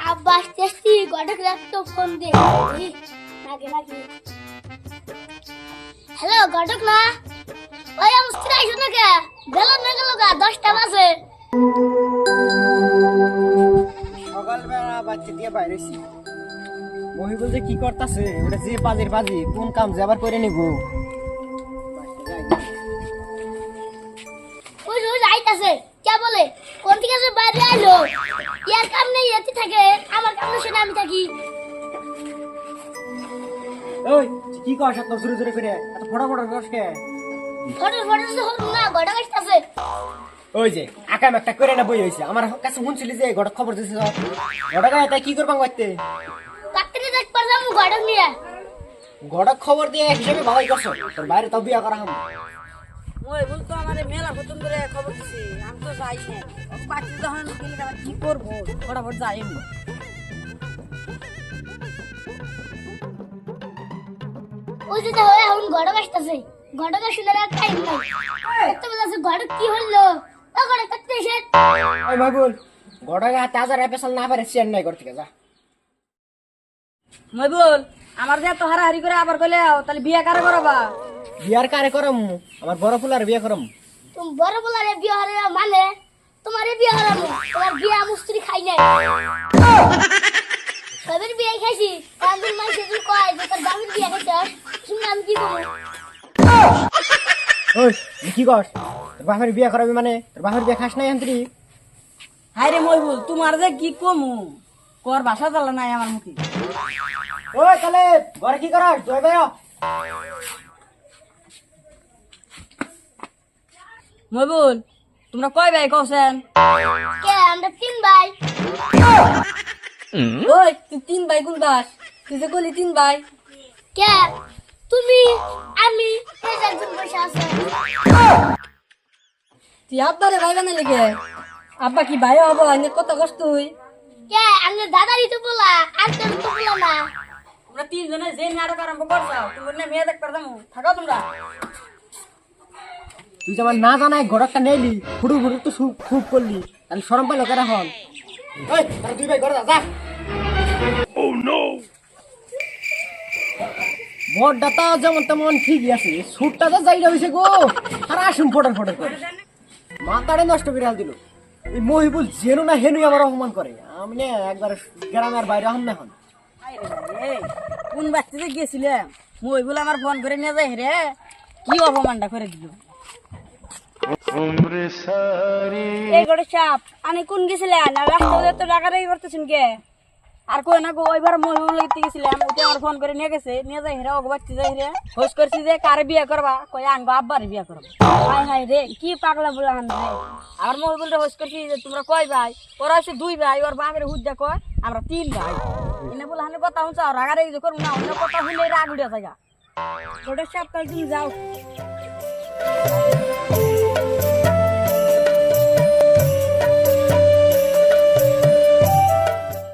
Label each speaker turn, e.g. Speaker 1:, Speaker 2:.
Speaker 1: আব্বা আসতেছি গডক রাখতো ফোন দে নাকি নাকি হ্যালো গডক না ওই আমি স্ত্রী আইছো না কে গেল না গেল গা 10টা বাজে
Speaker 2: সকালবেলা বাচ্চা দিয়ে বাইরেছি মহিবুল যে কি করতেছে ওটা যে বাজির বাজি কোন কাম যে আবার করে নিব
Speaker 1: ওই রোজ আইতাছে কে বলে কোন থেকে যে বাইরে আইলো ইয়ার কাম নেই এতে থাকে আমার কাম নেই সেটা আমি থাকি
Speaker 2: ওই কি কর সাত জোরে জোরে করে এত ফটাফট করছ কে
Speaker 1: ফটো ফটো তো হল না গডক আসতেছে
Speaker 2: ওই যে আকাম একটা করে না বই হইছে আমার কাছে শুনছিলি যে গড় খবর দিছে গড় গায় তাই কি করবাং করতে
Speaker 1: কাকরি দেখ পারলাম গডক নিয়ে
Speaker 2: গড় খবর দিয়ে হিসেবে ভালোই করছো তোর বাইরে তো বিয়া করা হাম
Speaker 3: ওই বল তো আমারে মেলা খতম করে খবর দিছি আমি তো যাই না বাকি যখন গেলে আবার কি করব ফটাফট যাই আমি
Speaker 1: ওই যে দেখো এখন গডক আসতেছে গডক শুনে রাখ টাইম নাই কত বলছে গডক কি হলো ও গডক কত এসে
Speaker 2: ওই মহিবুল গড় গায় তাজা রেপেশাল না পারে চেন নাই করতে যা
Speaker 3: মই বল আমার যে তো হারাহারি করে আবার কইলে তাহলে বিয়া কারে করবা
Speaker 2: বিয়ার কারে করম আমার বড় ফুলার বিয়া করম
Speaker 1: তুমি বড় বলারে বিয়ে হরে মানে তোমারে বিয়ে হরামু তোমার বিয়ে মুস্ত্রি খাই নাই সবের বিয়ে খাইছি আমি মাইছে তুই কয় যে তোর বাবির বিয়ে খাইছস শুন আমি কি করব
Speaker 2: ওই তুই কি কর তোর বাপের বিয়া করাবি মানে তোর বাপের বিয়া খাস নাই আন্তরি
Speaker 3: হাই রে মই বল তোমার যে কি কমু কর ভাষা চালা নাই আমার মুখে
Speaker 2: ওই তাহলে ঘরে কি করাস তুই বেরো
Speaker 3: মই বল তোমরা কয় ভাই কছেন
Speaker 1: কে আমরা তিন ভাই
Speaker 3: ওই তুই তিন ভাই কোন দাস তুই যে কইলি তিন ভাই
Speaker 1: কে তুমি আমি এই যে একজন বসে আছে
Speaker 3: তুই আব্বারে ভাই বানালি কে আব্বা কি ভাই হবো আইনে কত কষ্ট হই
Speaker 1: কে আমি দাদারই তো বলা আর তোর তো বলা না
Speaker 3: তোমরা তিনজনে যে নাটক আরম্ভ করছাও তোমরা না মেয়ে দেখতে পারতাম থাকো তোমরা
Speaker 2: তুই যেমন না জানাই ঘরটা নেলি ফুটু ফুটু তো খুব করলি তাহলে সরম পাইলো কেন হল ওই তাহলে তুই ভাই ঘরে যা বড়টা যেমন তেমন ঠিকই আছে সুটটা তো যাই রয়েছে গো আর আসুন ফটোর ফটো করে মাথাটা নষ্ট করে হাল দিল এই মহিবুল যেন না হেনুই আমার অপমান করে আমি না একবার গ্রামের বাইরে হন না হন
Speaker 3: কোন বাচ্চাতে গেছিলাম মই বলে আমার ফোন করে নিয়ে যাই রে কি অপমানটা করে দিল
Speaker 1: এই গড়ে চাপ আমি কোন গেছিলেন আর রাস্তায় তো ডাকাডাকি করতেছেন কে
Speaker 3: আর কই না গো ওইবার মই লাগতে গেছিলাম ওটা আমার ফোন করে নিয়ে গেছে নিয়ে যাই রে ওকে বাচ্চা যাই রে হোস করছি যে কারে বিয়ে করবা কই আনবো আব্বার বিয়ে করবা
Speaker 1: হাই হাই রে কি পাগলা বলা হান রে
Speaker 3: আর মই বলতে হোস করছি যে তোমরা কয় ভাই ওরা হচ্ছে দুই ভাই ওর বাপের হুদ্দা কয় আমরা তিন ভাই এনে বলে হানে কথা হচ্ছে আর রাগারাগি যে করবো না অন্য কথা হইলে রাগ উঠে থাকা
Speaker 1: গড়ে চাপ কাল তুমি যাও